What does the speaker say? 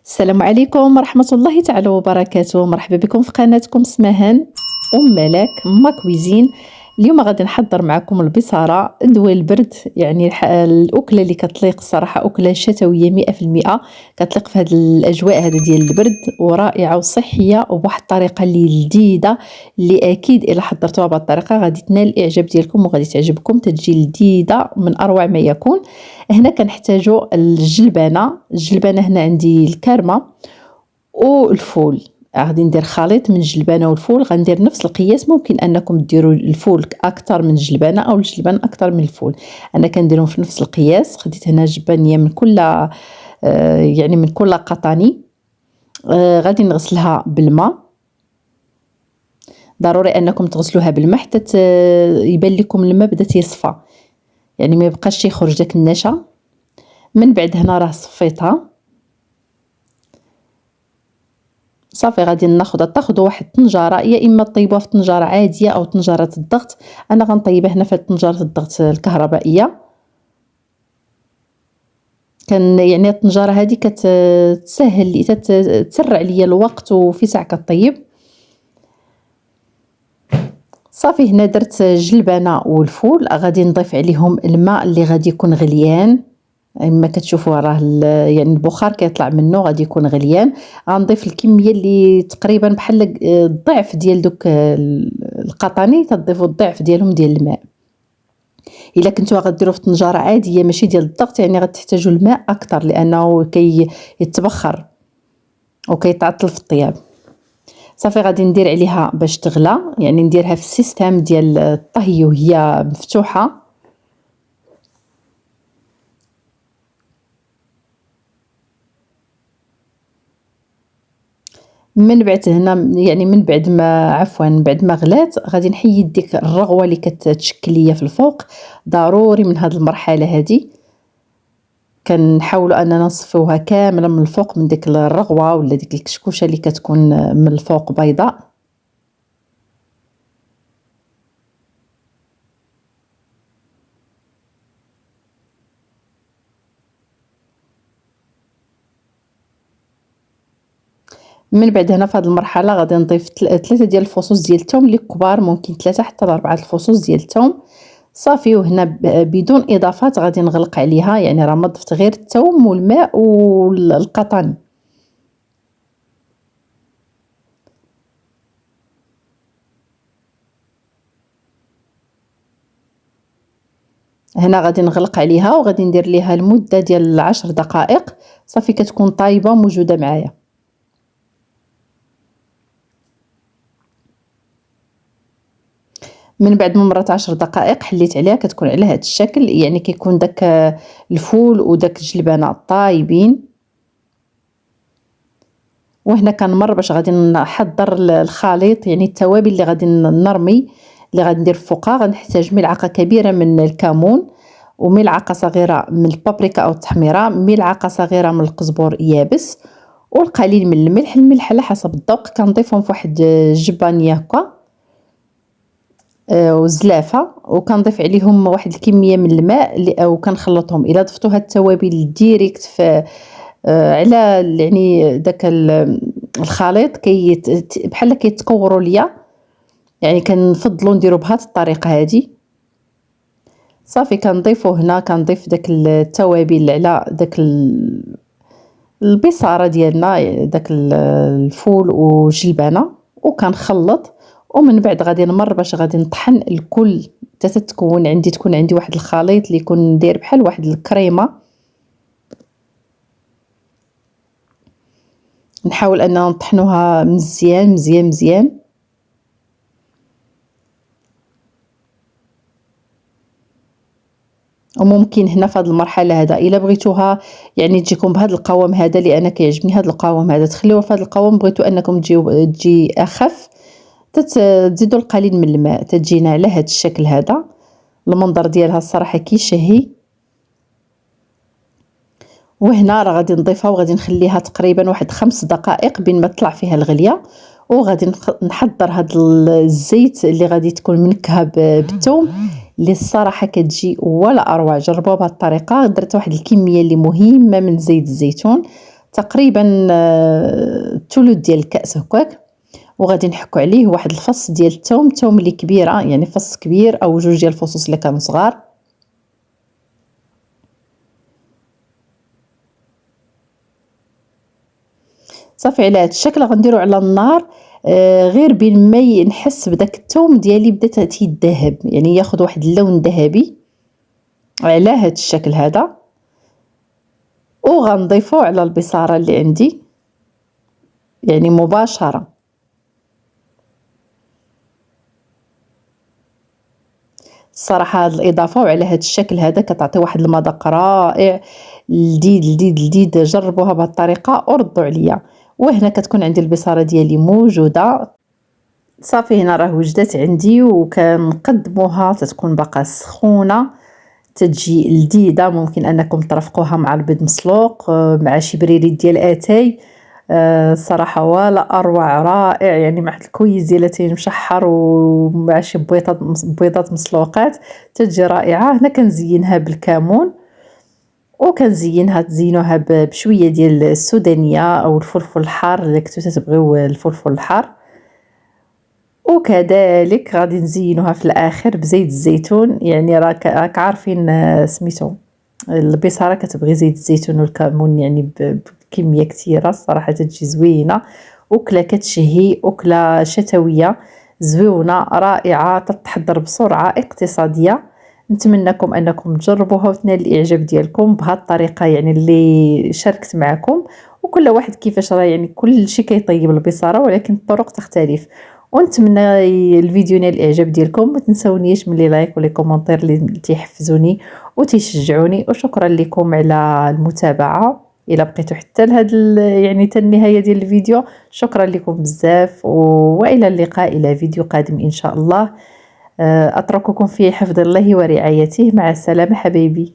السلام عليكم ورحمة الله تعالى وبركاته. مرحبا بكم في قناتكم سماهان ملاك ما كويزين. اليوم غادي نحضر معكم البصارة ندوي البرد، يعني الأكلة اللي كتليق الصراحة، أكلة شتوية 100%، كتليق في هاد الأجواء هذا ديال البرد، ورائعة وصحية وبواحد الطريقة اللي لذيذة، اللي أكيد إلا حضرتوها بهاد الطريقة غادي تنال الإعجاب ديالكم وغادي تعجبكم، تجي لذيذة من أروع ما يكون. هنا كنحتاجو الجلبانة هنا عندي الكارمة والفول. غادي ندير خليط من الجلبانه والفول، غندير نفس القياس، ممكن انكم ديروا الفول اكثر من الجلبانه او الجلبان اكثر من الفول، انا كنديرهم في نفس القياس. خديت هنا جبانيه من كل يعني من كل قطني. غادي نغسلها بالماء، ضروري انكم تغسلوها بالماء حتى يبان لكم الماء بدا يصفى، يعني ما يبقاش يخرج داك النشا. من بعد هنا راه صفيتها صافي. غادي تاخذوا واحد الطنجره، يا اما طيبوها في طنجره عاديه او طنجره الضغط. انا غنطيبها هنا في طنجره الضغط الكهربائيه. كان يعني الطنجره هذه كتسهل لي، تسرع لي الوقت وفي ساعه كطيب. صافي هنا درت الجلبانه والفول، غادي نضيف عليهم الماء اللي غادي يكون غليان، اما كتشوفوا راه يعني البخار كيطلع منه غادي يكون غليان. غنضيف الكميه اللي تقريبا بحال الضعف ديال دوك القطاني، تضيفوا الضعف ديالهم ديال الماء. الا كنتو غديروا في طنجره عاديه ماشي ديال الضغط، يعني غتحتاجوا الماء اكثر لانه كيتبخر وكيتعطل في الطياب. صافي غادي ندير عليها باش تغلى، يعني نديرها في السيستم ديال الطهي وهي مفتوحه. من بعد هنا يعني من بعد ما بعد ما غلات غادي نحيد ديك الرغوه اللي كتشكل ليا في الفوق. ضروري من هذه المرحله هذه كنحاولوا اننا نصفيوها كامله من الفوق من ديك الرغوه ولا ديك الكشكوشه اللي كتكون من الفوق بيضاء. من بعد هنا في هذه المرحله غادي نضيف 3 ديال الفصوص ديال الثوم اللي كبار، ممكن 3 حتى ل 4 الفصوص ديال الثوم. صافي وهنا بدون اضافات غادي نغلق عليها، يعني راه ما ضفت غير الثوم والماء والقطن. هنا غادي نغلق عليها وغادي ندير ليها المده ديال 10 دقائق، صافي كتكون طايبه موجوده معايا. من بعد ما مرات 10 دقائق حليت عليها، كتكون على هذا الشكل، يعني كيكون داك الفول وداك الجلبانه طايبين. وهنا كنمر باش غادي نحضر الخليط، يعني التوابل اللي غادي نرمي اللي غادي ندير فوقها. غنحتاج ملعقه كبيره من الكمون، وملعقه صغيره من البابريكا او التحميره، ملعقه صغيره من القزبر يابس، والقليل من الملح على حسب الذوق. كنضيفهم في واحد الجبانيه هكا وزلافه، وكنضيف عليهم واحد الكميه من الماء وكنخلطهم. الا ضفتوا هاد التوابل ديريكت في على يعني داك الخليط بحال كيتكوروا ليا، يعني كنفضلوا نديروا بهذه الطريقه هذه. صافي كنضيفوا هنا، كنضيف داك التوابل على داك البصاره ديالنا، داك الفول والجلبانه، وكنخلط. ومن بعد غادي نمر باش غادي نطحن الكل حتى تكون عندي واحد الخليط اللي يكون داير بحال واحد الكريمه. نحاول اننا نطحنوها مزيان مزيان مزيان. وممكن هنا في هذه المرحله هذا الا بغيتوها يعني تجيكم بهذا القوام هذا، اللي انا كيعجبني هذا القوام هذا، تخليوها في هذا القوام. بغيتو انكم تجي اخف، تزيدوا القليل من الماء تجينا على هذا الشكل هذا. المنظر ديالها الصراحه كيشهي. وهنا راه غادي نضيفها وغادي نخليها تقريبا واحد 5 دقائق بين ما تطلع فيها الغليه. وغادي نحضر هذا الزيت اللي غادي تكون منكهه بالثوم، اللي الصراحه كتجي ولا اروع. جربوها بهذه الطريقه. درت واحد الكميه اللي مهمه من زيت الزيتون، تقريبا ثلث ديال الكاس هكاك. وغادي نحكو عليه واحد الفص ديال الثوم اللي كبيره، يعني فص كبير او جوج ديال الفصوص اللي كانوا صغار. صافي على هذا الشكل غنديرو على النار غير بين ما نحس بداك الثوم ديالي بدا تيذهب، يعني ياخذ واحد اللون ذهبي على هذا الشكل هذا. وغنضيفو على البصاره اللي عندي يعني مباشره. الصراحه هاد الاضافه وعلى هذا الشكل هذا كتعطي واحد المذاق رائع لذيذ لذيذ لذيذ. جربوها بهذه الطريقه وردوا عليا. وهنا كتكون عندي البصاره ديالي موجوده. صافي هنا راه وجدت عندي وكنقدموها تتكون باقا سخونه، تتجي لذيذه. ممكن انكم ترافقوها مع البيض مسلوق مع شي بريريت ديال اتاي. الصراحه ولا اروع، رائع يعني مع الكويزيلتين مشحر ومع شي بيضات مسلوقات تتجي رائعه. هنا كنزينها بالكمون وكنزينها تزينوها بشويه ديال السودانيه او الفلفل الحار الا كنتو تبغيو الفلفل الحار. وكذلك غادي نزينوها في الاخر بزيت الزيتون. يعني راك عارفين سميتو البصاره كتبغي زيت الزيتون والكمون يعني بكميه كثيره. الصراحه تجي زوينه، وكله كتشهي، وكله شتويه زوينه رائعه، تتحضر بسرعه اقتصاديه. نتمنىكم انكم تجربوها وتنال الاعجاب ديالكم بهذه الطريقه يعني اللي شاركت معكم. وكل واحد كيفاش راه يعني كل شيء كيطيب البصاره ولكن الطرق تختلف. ونتمنى الفيديو نال الاعجاب ديالكم. ما تنسونيش من لي لايك ولي كومونتير اللي تيحفزوني وتيشجعوني. وشكرا لكم على المتابعه. الى بقيتوا حتى لهاد يعني حتى النهايه ديال الفيديو شكرا لكم بزاف. والى اللقاء الى فيديو قادم ان شاء الله. اترككم في حفظ الله ورعايته. مع السلامه حبايبي.